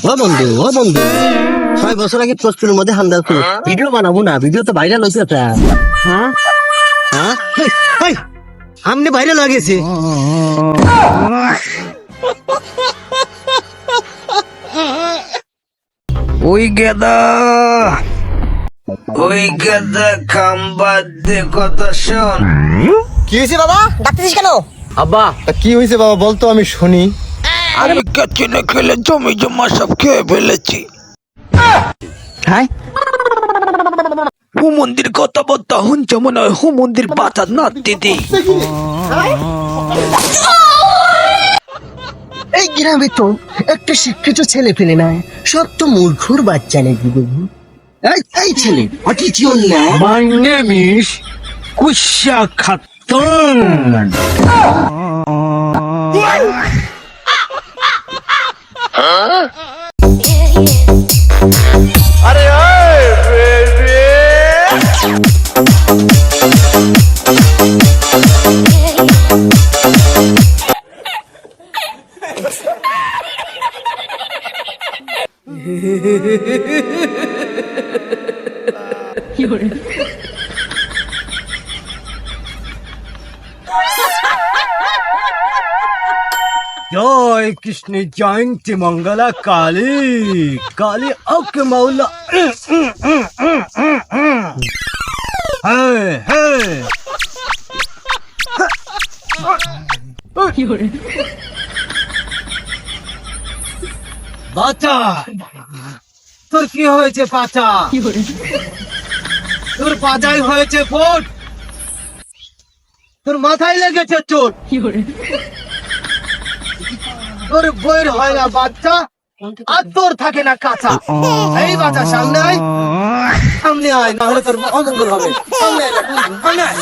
ও বন্ধু 6 বছর আগে পোস্টের মধ্যে হান্দা ছিল, ভিডিও বানাবো না, ভিডিও তো ভাইরাল হয়েছে। হ্যাঁ হ্যাঁ আমনে ভাইরাল হয়ে গেছে। ওই গেদা খাম্বার দে কথা শোন। কি হয়েছে বাবা, ডাকতেছিস কেন? আব্বা কি হয়েছে বাবা বলতো, আমি শুনি। আমি কেচিনে খেলে জমি জমা সব খেয়ে ফেলেছি। হ্যাঁ হু মন্দির কথাবার্তা শুনছে মনে হয় হু মন্দির বাঁচার না দিদি। এই গ্রামে তো একটা শিক্ষিত ছেলে পেলে না, সব তো মূর্খর বাচ্চা নাকি বাবু। এই ছেলে My name is Kusha Khatun. জয় কৃষ্ণ জয়ন্তী মঙ্গলা কালী কালী ওকে মাওলা। বাচ্চা তোর কি হয়েছে? পাচা তোর পাজাই হয়েছে ফোট, তোর মাথায় লেগেছে চোট, তোর বইয়ের হয় না বাচ্চা, আর তোর থাকে না কাঁচা। এই বাচ্চা সামনে আয়, না হলে তোর অমঙ্গল হবে। সামনে আয়।